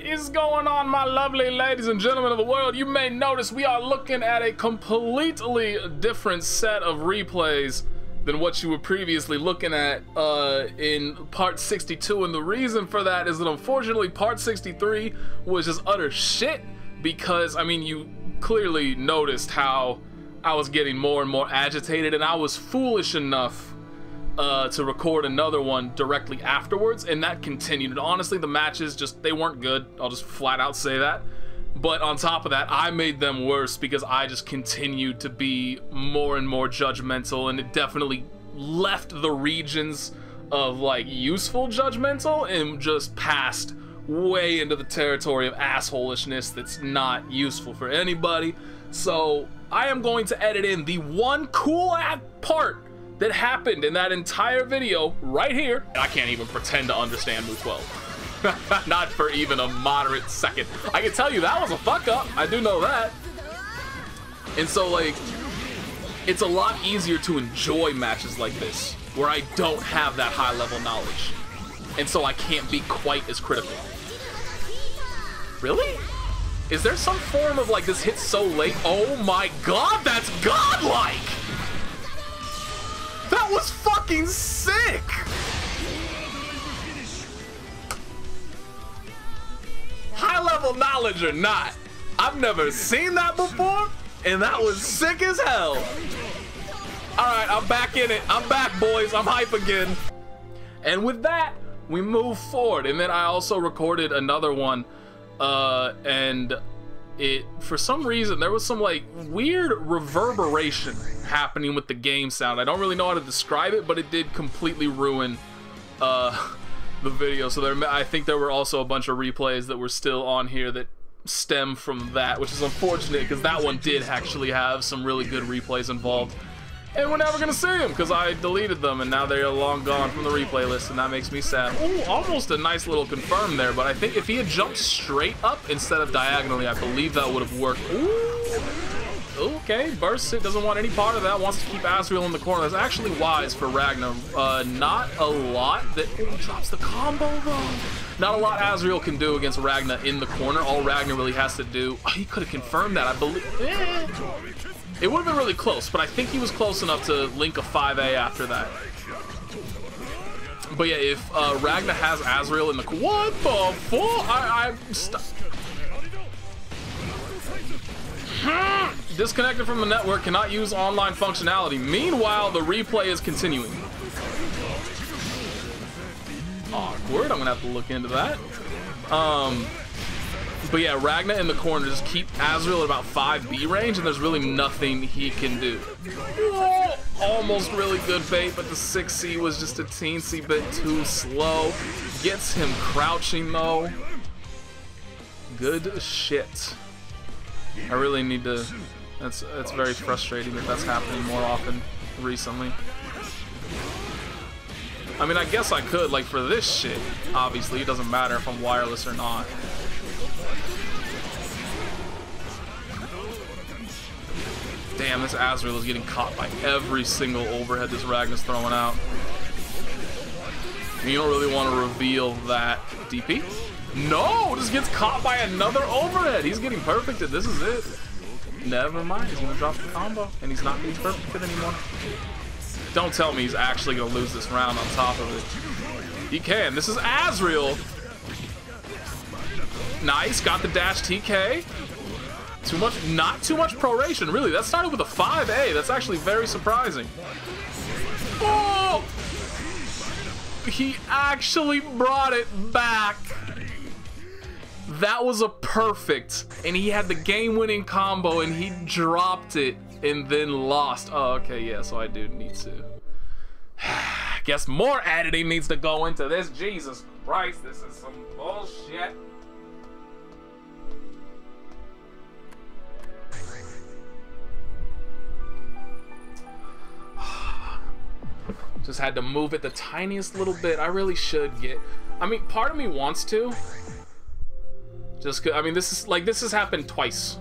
is going on, my lovely ladies and gentlemen of the world? You may notice we are looking at a completely different set of replays than what you were previously looking at in part 62, and the reason for that is that unfortunately part 63 was just utter shit, because I mean, you clearly noticed how I was getting more and more agitated, and I was foolish enough to record another one directly afterwards, and that continued. And honestly, the matches just, they weren't good. I'll just flat out say that. But on top of that, I made them worse because I just continued to be more and more judgmental, and it definitely left the regions of like useful judgmental and just passed way into the territory of assholishness that's not useful for anybody. So I am going to edit in the one cool part that happened in that entire video right here. I can't even pretend to understand Move 12. Not for even a moderate second. I can tell you that was a fuck up. I do know that. And so like, it's a lot easier to enjoy matches like this where I don't have that high level knowledge. And so I can't be quite as critical. Really? Is there some form of like, this hit so late? Oh my god, that's godlike! That was fucking sick! High level knowledge or not, I've never seen that before, and that was sick as hell. Alright, I'm back in it. I'm back, boys. I'm hype again. And with that, we move forward. And then I also recorded another one, and it, for some reason, there was some like weird reverberation happening with the game sound. I don't really know how to describe it, but it did completely ruin the video. So there, I think there were also a bunch of replays that were still on here that stem from that, which is unfortunate because that one did actually have some really good replays involved. And we're never gonna see them because I deleted them, and now they're long gone from the replay list, and that makes me sad. Ooh, almost a nice little confirm there, but I think if he had jumped straight up instead of diagonally, I believe that would have worked. Ooh. Okay, bursts it, doesn't want any part of that, wants to keep Azrael in the corner. That's actually wise for Ragna. Not a lot that, ooh, he drops the combo though. Not a lot Azrael can do against Ragna in the corner. All Ragna really has to do, oh, he could have confirmed that, I believe. It would have been really close, but I think he was close enough to link a 5A after that. But yeah, if Ragna has Azrael in the, what the fuck? I'm stuck. Disconnected from the network, cannot use online functionality. Meanwhile, the replay is continuing. Awkward, I'm gonna have to look into that. But yeah, Ragna in the corner, just keep Azrael at about 5B range, and there's really nothing he can do. Whoa, almost really good bait, but the 6C was just a teensy bit too slow. Gets him crouching though. Good shit. I really need to, that's very frustrating that that's happening more often recently. I mean, I guess I could, like for this shit, obviously, it doesn't matter if I'm wireless or not. Damn, this Azrael is getting caught by every single overhead this Ragna's throwing out. And you don't really want to reveal that. DP? No! Just gets caught by another overhead. He's getting perfected. This is it. Never mind. He's going to drop the combo. And he's not getting perfected anymore. Don't tell me he's actually going to lose this round on top of it. He can. This is Azrael. Nice. Got the dash TK. Too much, not too much proration, really. That started with a 5A. That's actually very surprising. Oh! He actually brought it back. That was a perfect. And he had the game-winning combo, and he dropped it and then lost. Oh, okay, yeah, so I do need to. Guess more editing needs to go into this. Jesus Christ, this is some bullshit. Just had to move it the tiniest little bit. I really should get, I mean, part of me wants to. Just, I mean, this has happened twice.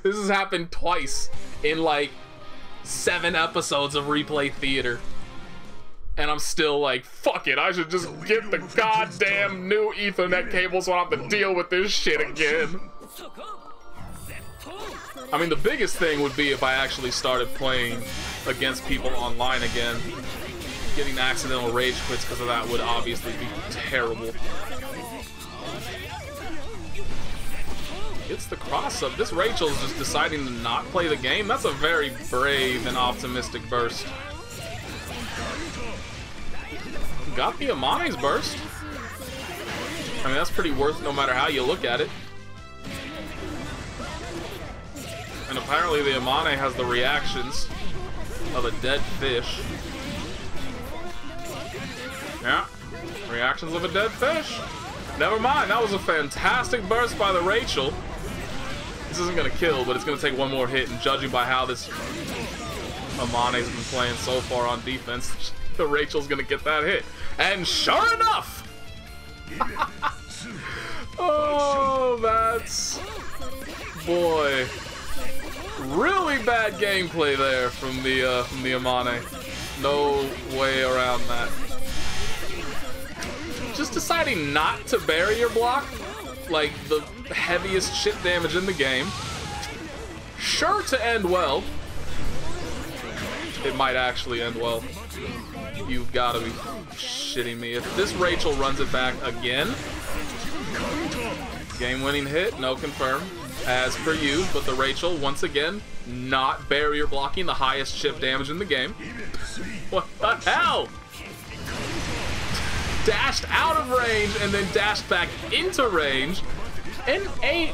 This has happened twice in like 7 episodes of Replay Theater. And I'm still like, fuck it, I should just get the goddamn new Ethernet cable so I don't have to deal with this shit again. I mean, the biggest thing would be if I actually started playing against people online again. Getting accidental rage quits because of that would obviously be terrible. It's the cross-up. This Rachel's just deciding to not play the game. That's a very brave and optimistic burst. Got the Amane's burst. I mean, that's pretty worth no matter how you look at it. And apparently the Amane has the reactions of a dead fish. Yeah, reactions of a dead fish. Never mind, that was a fantastic burst by the Rachel. This isn't gonna kill, but it's gonna take one more hit, and judging by how this Amane's been playing so far on defense, the Rachel's gonna get that hit. And sure enough! Oh, that's... boy. Really bad gameplay there from the Amane. No way around that. Just deciding not to barrier block, like the heaviest shit damage in the game. Sure to end well. It might actually end well. You've got to be shitting me. If this Rachel runs it back again, game-winning hit, no confirm, as per you, but the Rachel, once again, not barrier blocking the highest chip damage in the game. What the hell? Dashed out of range and then dashed back into range and ate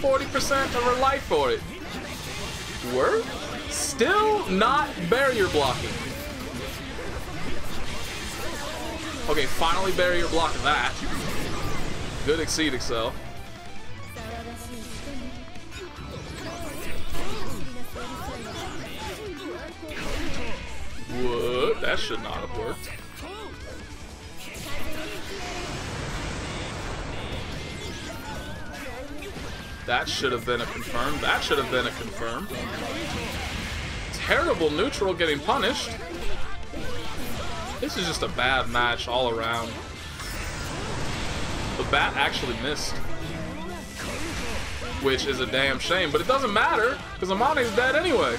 40% of her life for it. Word? Still not barrier blocking. Okay, finally barrier block that. Good Exceed Excel. What? That should not have worked. That should have been a confirm. That should have been a confirm. Terrible neutral getting punished. This is just a bad match all around. The bat actually missed. Which is a damn shame, but it doesn't matter, because Amane's dead anyway.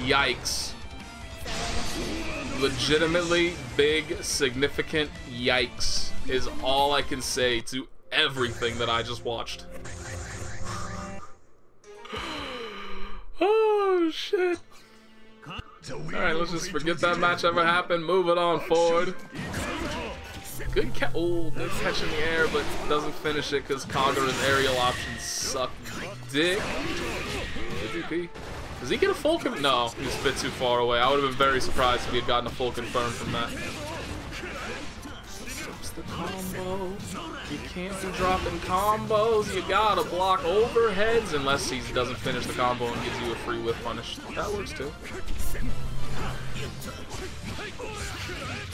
Yikes. Legitimately big, significant yikes is all I can say to everything that I just watched. Oh, shit. Alright, let's just forget that match ever happened. Move it on forward. Good good catch in the air, but doesn't finish it because Kagura's aerial options suck dick. MVP. Does he get a full confirm? No, he's a bit too far away. I would have been very surprised if he had gotten a full confirm from that. What's the combo? You can't be dropping combos. You gotta block overheads unless he doesn't finish the combo and gives you a free whip punish. That works too.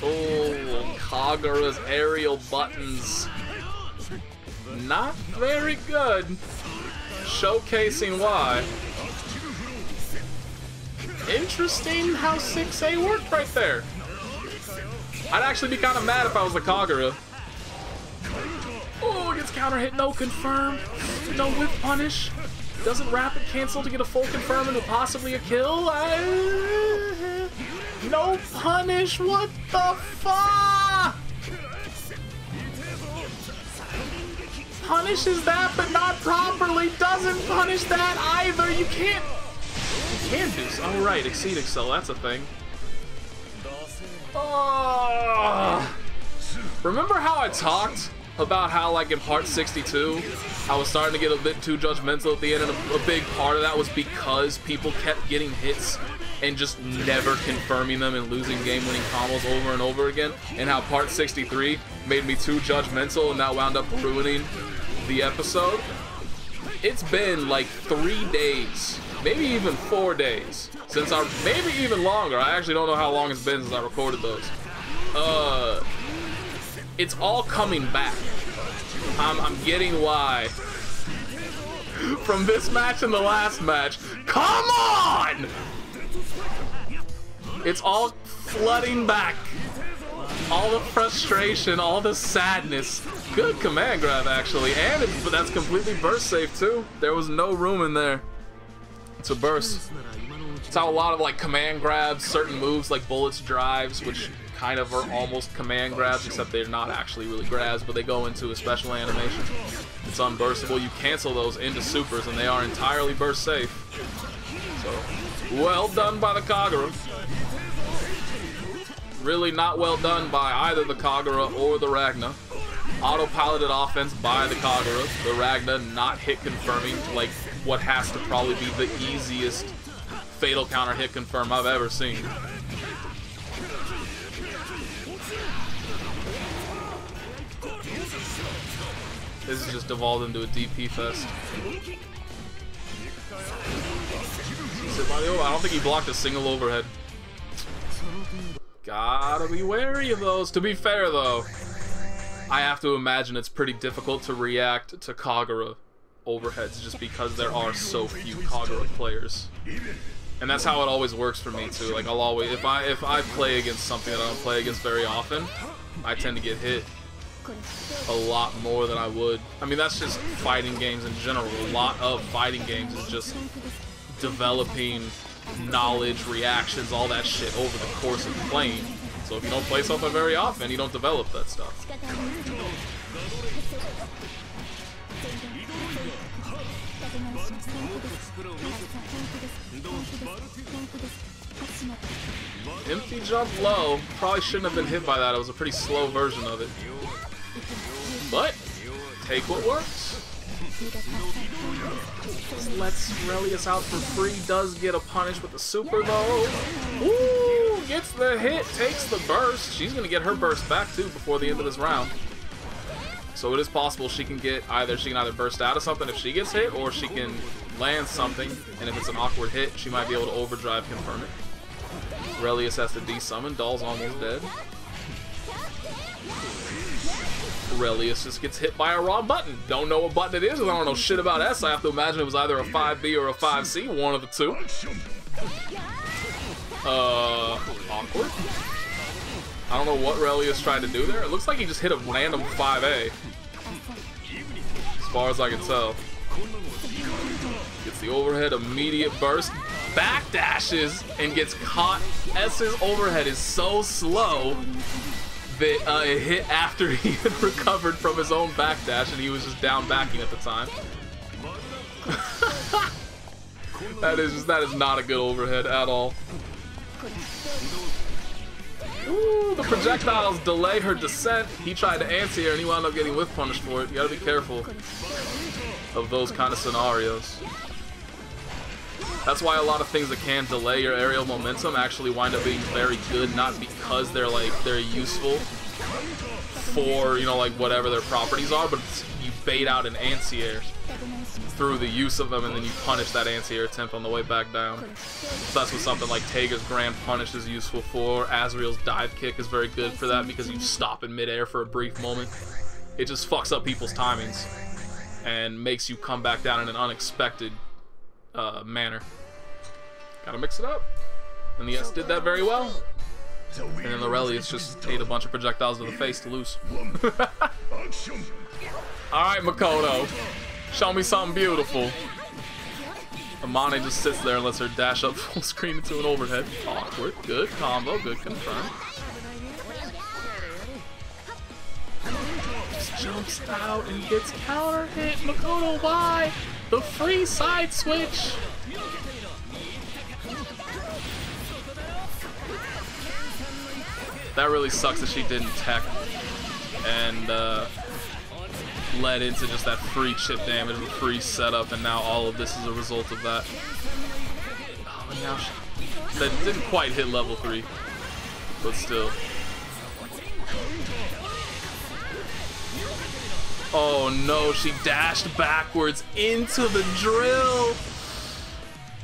Oh, Kagura's aerial buttons. Not very good. Showcasing why. Interesting how 6A worked right there. I'd actually be kind of mad if I was the Kagura. Oh, gets counter hit, no confirm. No whip punish. Doesn't rapid cancel to get a full confirm into possibly a kill. No punish, what the fuck? Punishes that, but not properly. Doesn't punish that either. You can't. You can do so. Oh, right, Exceed Excel, that's a thing. Oh. Remember how I talked about how, like, in part 62, I was starting to get a bit too judgmental at the end, and a big part of that was because people kept getting hits and just never confirming them and losing game-winning combos over and over again, and how part 63 made me too judgmental and that wound up ruining the episode? It's been like 3 days, maybe even 4 days, since maybe even longer. I actually don't know how long it's been since I recorded those. It's all coming back. I'm getting why. From this match and the last match. Come on! It's all flooding back. All the frustration, all the sadness. Good command grab, actually. And but that's completely burst safe, too. There was no room in there to burst. It's how a lot of, like, command grabs, certain moves like bullets, drives, which kind of are almost command grabs, except they're not actually really grabs, but they go into a special animation. It's unburstable. You cancel those into supers, and they are entirely burst safe. So, well done by the Kagura. Really not well done by either the Kagura or the Ragna. Autopiloted offense by the Kagura. The Ragna not hit confirming, like what has to probably be the easiest fatal counter hit confirm I've ever seen. This has just devolved into a DP fest. I don't think he blocked a single overhead. Gotta be wary of those. To be fair, though, I have to imagine it's pretty difficult to react to Kagura overheads just because there are so few Kagura players. And that's how it always works for me, too. Like, I'll always, if I play against something that I don't play against very often, I tend to get hit a lot more than I would. I mean, that's just fighting games in general. A lot of fighting games is just developing knowledge, reactions, all that shit over the course of playing. So if you don't play something very often, you don't develop that stuff. Empty jump low. Probably shouldn't have been hit by that. It was a pretty slow version of it. But take what works. Lets Relius out for free. Does get a punish with the super though. Ooh, gets the hit, takes the burst. She's gonna get her burst back too before the end of this round. So it is possible she can either burst out of something if she gets hit, or she can land something, and if it's an awkward hit, she might be able to overdrive confirm it. Relius has to desummon. Doll's almost dead. Relius just gets hit by a raw button. Don't know what button it is, and I don't know shit about S. I have to imagine it was either a 5B or a 5C, one of the two. Awkward. I don't know what Relius tried to do there. It looks like he just hit a random 5A. As far as I can tell. Gets the overhead, immediate burst, backdashes, and gets caught. S's overhead is so slow that it hit after he had recovered from his own backdash, and he was just down backing at the time. That is not a good overhead at all. Ooh, the projectiles delay her descent. He tried to anti-air and he wound up getting whiff punished for it. You gotta be careful of those kind of scenarios. That's why a lot of things that can delay your aerial momentum actually wind up being very good, not because they're useful for, you know, like whatever their properties are, but you bait out an anti-air through the use of them, and then you punish that anti-air attempt on the way back down. So that's what something like Taiga's Grand Punish is useful for. Azrael's Dive Kick is very good for that because you stop in midair for a brief moment. It just fucks up people's timings and makes you come back down in an unexpected manner. Gotta mix it up. And the S did that very well. And then the Relius just ate a bunch of projectiles to the face to lose. Alright, Makoto. Show me something beautiful. Amane just sits there and lets her dash up full screen into an overhead. Awkward. Good combo. Good confirm. Just jumps out and gets counter hit. Makoto, why? The free side switch. That really sucks that she didn't tech and led into just that free chip damage and free setup, and now all of this is a result of that. Oh, and now that didn't quite hit level 3, but still. Oh no, she dashed backwards into the drill.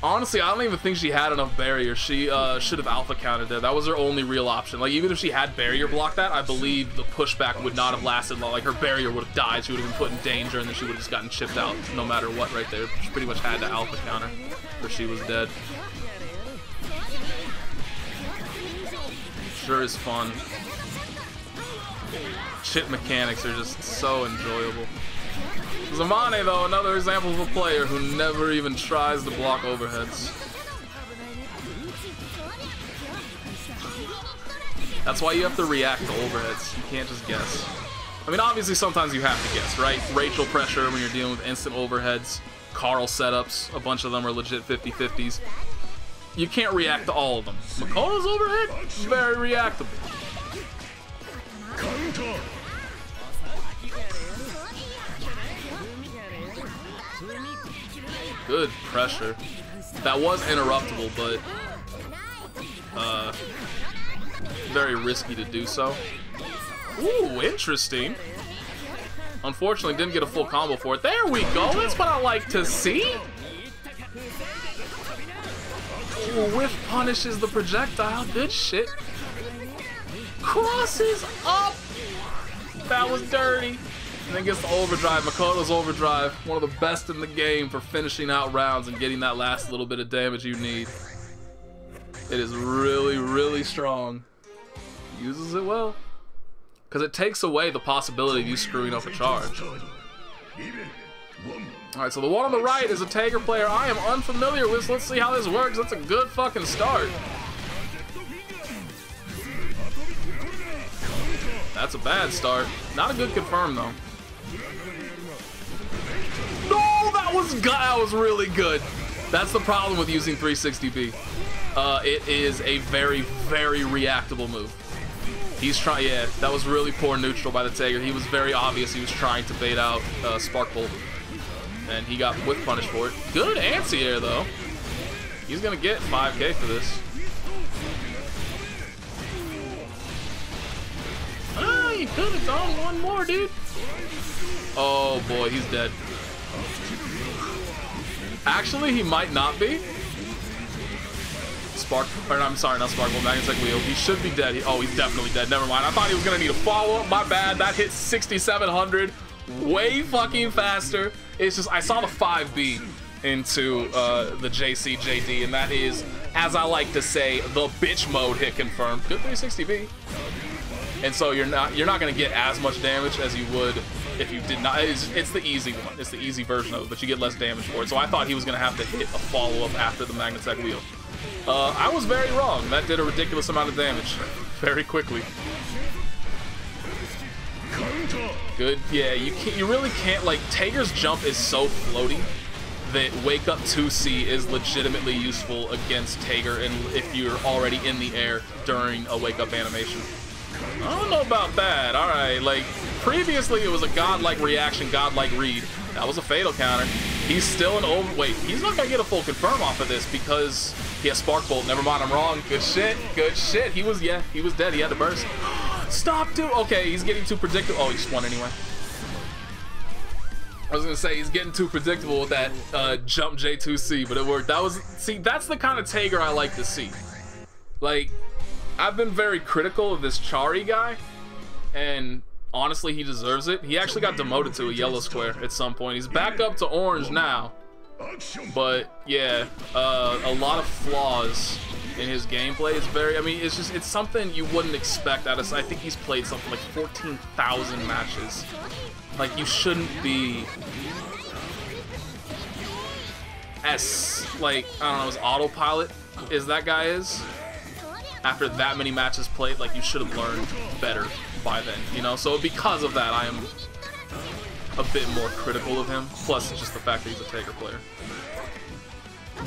Honestly, I don't even think she had enough barrier. She should have alpha counted there. That was her only real option. Like, even if she had barrier blocked that, I believe the pushback would not have lasted long. Like, her barrier would have died. She would have been put in danger, and then she would have just gotten chipped out no matter what right there. She pretty much had to alpha counter, or she was dead. sure is fun. Chip mechanics are just so enjoyable. Amane, though, another example of a player who never even tries to block overheads. That's why you have to react to overheads. You can't just guess. I mean, obviously, sometimes you have to guess, right? Rachel pressure when you're dealing with instant overheads. Carl setups, a bunch of them are legit 50-50s. You can't react to all of them. Makoto's overhead, very reactable. Good pressure. That was interruptible, but very risky to do so. Ooh, interesting. Unfortunately, didn't get a full combo for it. There we go. That's what I like to see. Ooh, whiff punishes the projectile. Good shit. Crosses up. That was dirty. And then gets the overdrive. Makoto's overdrive. One of the best in the game for finishing out rounds and getting that last little bit of damage you need. It is really, really strong. Uses it well. Because it takes away the possibility of you screwing up a charge. Alright, so the one on the right is a Tager player I am unfamiliar with, so let's see how this works. That's a good fucking start. That's a bad start. Not a good confirm, though. No, that was really good. That's the problem with using 360B. It is a very, very reactable move. He's trying, yeah, that was really poor neutral by the Tager. He was very obvious he was trying to bait out Spark Bolt. And he got whip punished for it. Good anti-air, though. He's gonna get 5K for this. Ah, you could have done one more, dude. Oh boy, he's dead. Actually, he might not be. I'm sorry, not Sparkle, Magnetic Wheel. He should be dead. Oh, he's definitely dead. Never mind. I thought he was gonna need a follow-up. My bad. That hit 6,700 way fucking faster. It's just, I saw the 5B into the JCJD, and that is, as I like to say, the bitch mode hit confirmed. Good 360B. And so you're not gonna get as much damage as you would if you did not. It's the easy one. It's the easy version of it, but you get less damage for it. So I thought he was gonna have to hit a follow-up after the Magnetic Wheel. I was very wrong. That did a ridiculous amount of damage very quickly. Good. Yeah, you really can't, like, Tager's jump is so floaty that Wake Up 2C is legitimately useful against Tager and if you're already in the air during a Wake Up animation. I don't know about that. All right, like, previously it was a godlike reaction, godlike read. That was a fatal counter. He's still an overweight. He's not gonna get a full confirm off of this because he has Spark Bolt. Never mind, I'm wrong. Good shit, good shit. He was dead. He had to burst. Stop, dude. Okay, he's getting too predictable. Oh, he just won anyway. I was gonna say he's getting too predictable with that jump J2C, but it worked. See, that's the kind of Tager I like to see. Like, I've been very critical of this Chari guy, and honestly, he deserves it. He actually got demoted to a yellow square at some point. He's back up to orange now, but yeah, a lot of flaws in his gameplay. It's very, I mean, it's something you wouldn't expect out of. I think he's played something like 14,000 matches. Like, you shouldn't be as, like, I don't know, as autopilot as that guy is. After that many matches played, like, you should have learned better by then, you know? So because of that, I am a bit more critical of him. Plus, just the fact that he's a Tager player.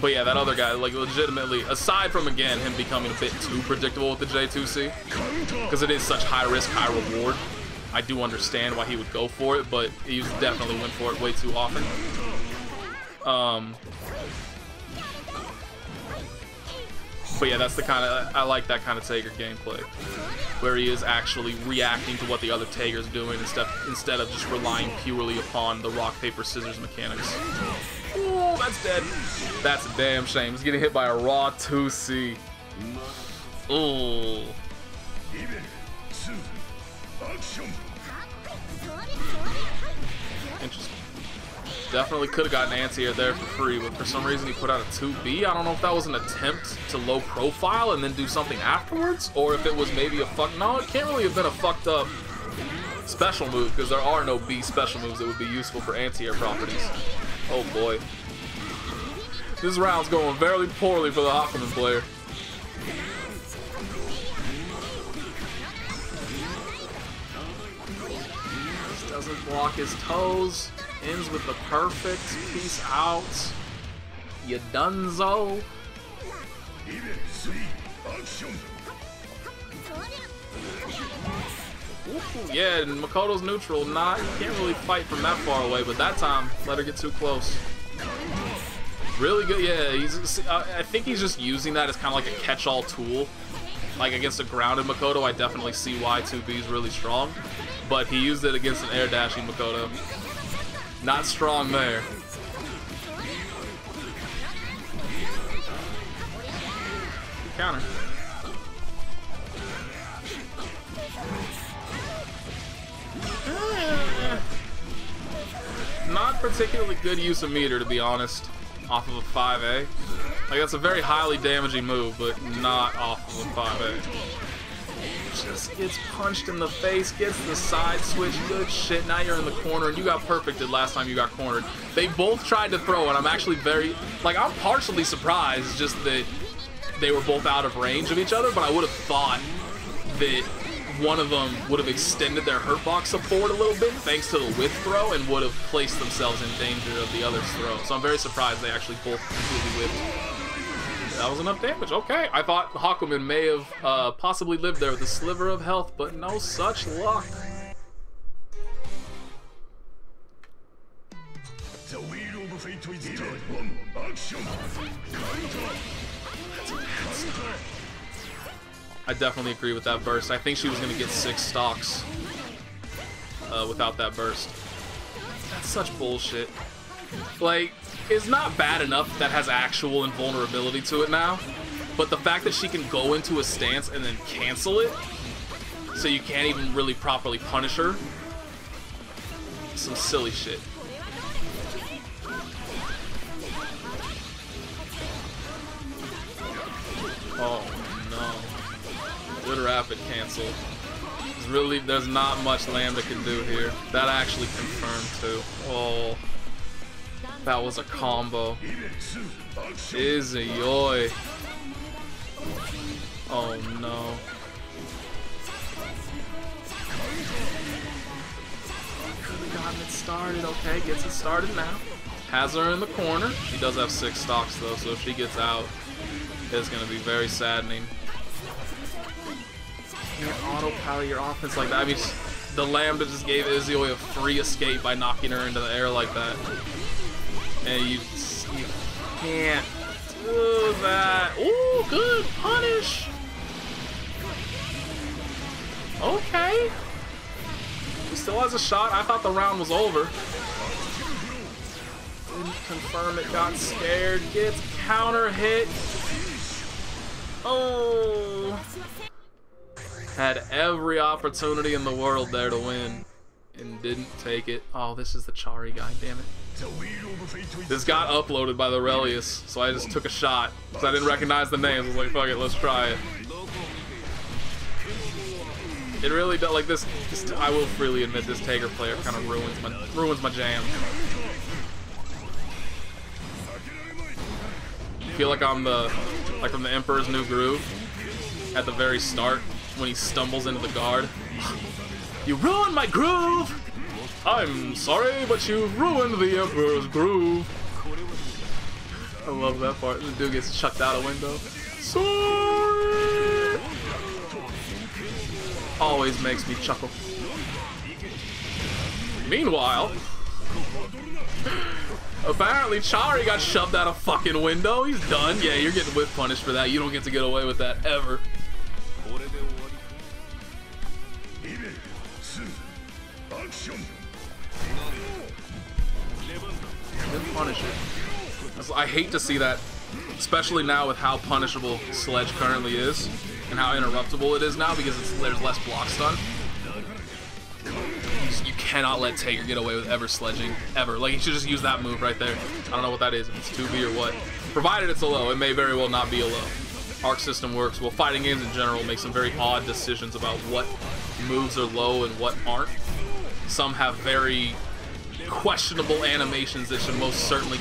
But yeah, that other guy, like, legitimately, aside from, again, him becoming a bit too predictable with the J2C, because it is such high risk, high reward, I do understand why he would go for it, but he definitely went for it way too often. But yeah, that's the kind of, I like that kind of Tager gameplay, where he is actually reacting to what the other Tager's doing instead of just relying purely upon the rock, paper, scissors mechanics. Ooh, that's dead. That's a damn shame. He's getting hit by a raw 2C. Ooh. Interesting. Definitely could have gotten anti-air there for free, but for some reason he put out a 2B. I don't know if that was an attempt to low profile and then do something afterwards, or if it was maybe a no, it can't really have been a fucked up special move, because there are no B special moves that would be useful for anti-air properties. Oh boy. This round's going very poorly for the Hakumen player. Just doesn't block his toes. Ends with the perfect. Peace out. You donezo. Ooh, yeah, and Makoto's neutral. You can't really fight from that far away, but that time, let her get too close. Really good, yeah. I think he's just using that as kind of like a catch-all tool. Like against a grounded Makoto, I definitely see why 2B is really strong. But he used it against an air dashing Makoto. Not strong there. Counter. Not particularly good use of meter, to be honest, off of a 5A. Like, that's a very highly damaging move, but not off of a 5A. Just gets punched in the face, gets the side switch, good shit. Now you're in the corner, and you got perfected last time you got cornered. They both tried to throw, and I'm actually I'm partially surprised just that they were both out of range of each other, but I would have thought that one of them would have extended their hurt box up forward a little bit thanks to the whiff throw and would have placed themselves in danger of the other's throw. So I'm very surprised they actually both completely whiffed. That was enough damage. Okay, I thought Hakumen may have possibly lived there with a sliver of health, but no such luck. I definitely agree with that burst. I think she was going to get 6 stocks without that burst. That's such bullshit. Like, it's not bad enough that has actual invulnerability to it now, but the fact that she can go into a stance and then cancel it, so you can't even really properly punish her, some silly shit. Oh no. Good rapid cancel. There's not much Lambda can do here. That actually confirmed too. Oh. That was a combo. Izayoi. Oh no. Could have gotten it started. Okay, gets it started now. Has her in the corner. She does have 6 stocks though, so if she gets out, it's going to be very saddening. You can't autopilot your offense like that. I mean, the Lambda just gave Izayoi a free escape by knocking her into the air like that. And you can't do that. Ooh, good punish. Okay. He still has a shot. I thought the round was over. Didn't confirm it, got scared, gets counter hit. Oh. Had every opportunity in the world there to win and didn't take it. Oh, this is the Chari guy, damn it. This got uploaded by the Relius, so I just took a shot because I didn't recognize the names. I was like, fuck it, let's try it. It really does, like this I will freely admit, this Tager player kind of ruins my jam. I feel like I'm from the Emperor's New Groove at the very start when he stumbles into the guard. You ruined my groove! I'm sorry, but you've ruined the Emperor's groove. I love that part. The dude gets chucked out a window. Sorry! Always makes me chuckle. Meanwhile, apparently Chari got shoved out a fucking window. He's done. Yeah, you're getting whip punished for that. You don't get to get away with that ever. Punish it. I hate to see that, especially now with how punishable Sledge currently is and how interruptible it is now because there's less block stun. You cannot let Tager get away with ever sledging, ever. Like, he should just use that move right there. I don't know what that is, if it's 2B or what. Provided it's a low, it may very well not be a low. Arc system works. Well, fighting games in general make some very odd decisions about what moves are low and what aren't. Some have very questionable animations that should most certainly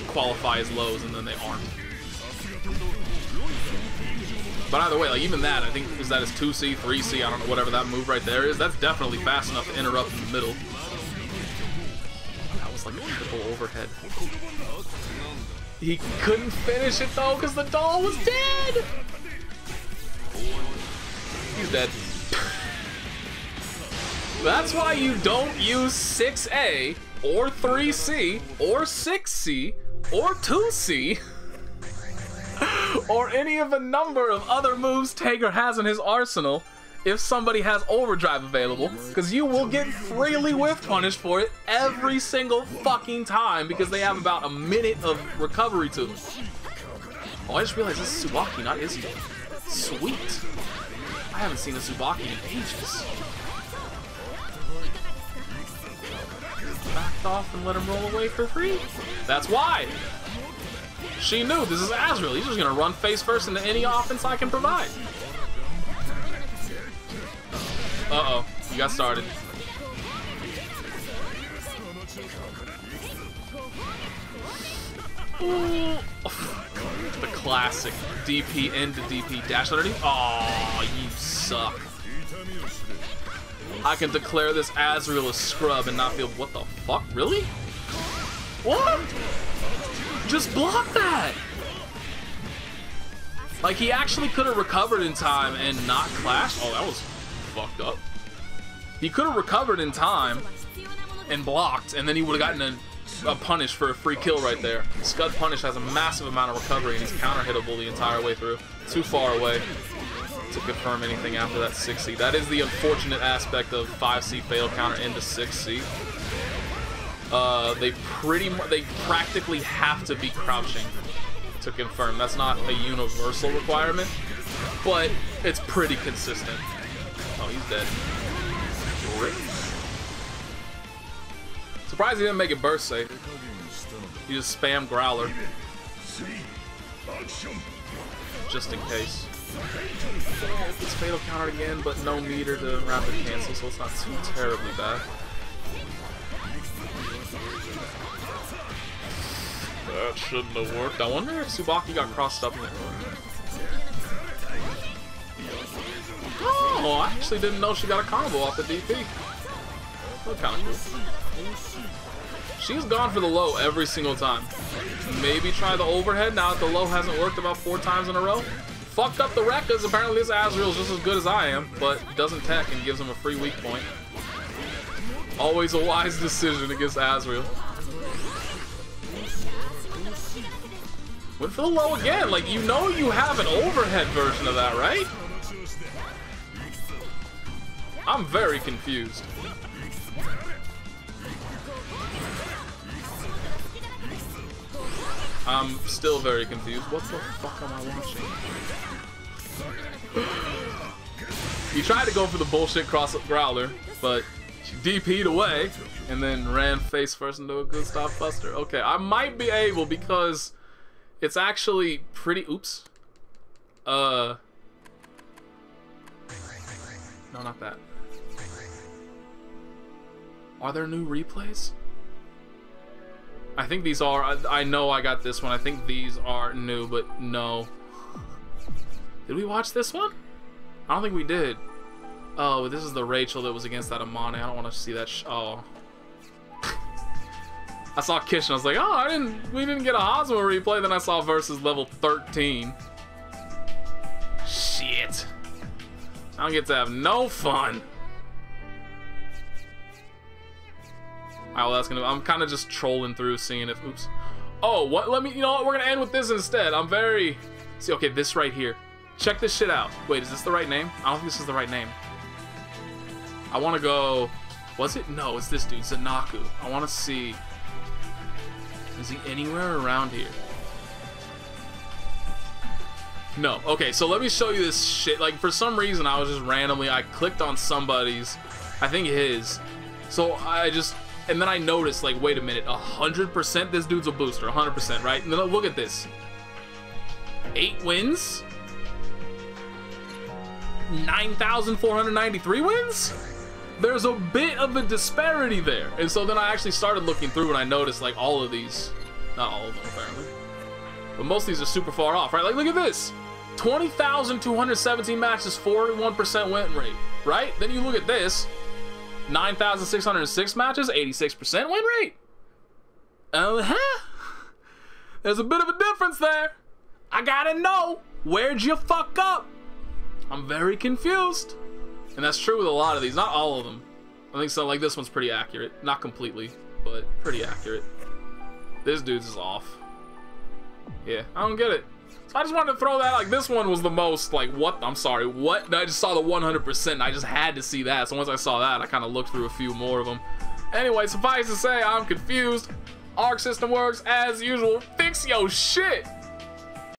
qualify as lows, and then they aren't. But either way, like, even that, I think, is that his 2C, 3C, I don't know, whatever that move right there is, that's definitely fast enough to interrupt in the middle. That was like a triple overhead. He couldn't finish it though, because the doll was dead! He's dead. That's why you don't use 6A, or 3C, or 6C, or 2C, or any of a number of other moves Tager has in his arsenal if somebody has overdrive available, because you will get freely whiff punished for it every single fucking time because they have about a minute of recovery to them. Oh, I just realized this is Tsubaki, not Izayoi. Sweet. I haven't seen a Tsubaki in ages. Backed off and let him roll away for free. That's why. She knew this is Azrael. He's just gonna run face first into any offense I can provide. Uh-oh, you got started. Ooh. The classic DP into DP dash underneath. Oh, you suck. I can declare this Azrael a scrub and not feel, what the fuck, really? What? Just block that! Like, he actually could have recovered in time and not clashed. Oh, that was fucked up. He could have recovered in time and blocked, and then he would have gotten a punish for a free kill right there. Scud punish has a massive amount of recovery, and he's counter hittable the entire way through. Too far away to confirm anything after that 6C. That is the unfortunate aspect of 5C fatal counter into 6C. They practically have to be crouching to confirm. That's not a universal requirement, but it's pretty consistent. Oh, he's dead. Rip. Surprised he didn't make it burst safe. He just spam Growler. Just in case. It's fatal countered again, but no meter to rapid cancel, so it's not too terribly bad. That shouldn't have worked. I wonder if Tsubaki got crossed up in it. Oh, I actually didn't know she got a combo off the DP. That's kind of cool. She's gone for the low every single time. Maybe try the overhead now that the low hasn't worked about 4 times in a row. Fucked up the wreck because apparently this Azrael is just as good as I am, but doesn't tech and gives him a free weak point. Always a wise decision against Azrael. Went for the low again. Like, you know you have an overhead version of that, right? I'm very confused. I'm still very confused. What the fuck am I watching? He tried to go for the bullshit cross-up Growler, but she DP'd away and then ran face first into a good stop buster. Okay, I might be able because it's actually pretty... Oops. No, not that. Are there new replays? I think these are... I know I got this one. I think these are new, but no. Did we watch this one? I don't think we did. Oh, this is the Rachel that was against that Amane. I don't want to see that. Oh. I saw Kish and I was like, oh, we didn't get a Hosmo replay. Then I saw versus level 13. Shit. I don't get to have no fun. Alright, well, that's gonna... I'm kind of just trolling through, seeing if... Oops. Oh, what? Let me... You know what? We're gonna end with this instead. I'm very... See, okay, this right here. Check this shit out. Wait, is this the right name? I don't think this is the right name. I want to go... Was it? No, it's this dude, Zanaku. I want to see... Is he anywhere around here? No. Okay, so let me show you this shit. Like, for some reason, I was just randomly... I clicked on somebody's... I think his... So and then I noticed, like, wait a minute, 100% this dude's a booster, 100%, right? And then look at this. 8 wins? 9,493 wins? There's a bit of a disparity there. And so then I actually started looking through and I noticed, like, all of these, not all of them apparently, but most of these are super far off, right? Like, look at this. 20,217 matches, 41% win rate, right? Then you look at this, 9,606 matches, 86% win rate. There's a bit of a difference there. I gotta know, where'd you fuck up? I'm very confused. And that's true with a lot of these, not all of them. I think so, like this one's pretty accurate. Not completely, but pretty accurate. This dude's is off. Yeah, I don't get it. So I just wanted to throw that, like, this one was the most, like, what? I'm sorry, what? I just saw the 100%, and I just had to see that. So once I saw that, I kind of looked through a few more of them. Anyway, suffice to say, I'm confused. Arc system works as usual. Fix your shit.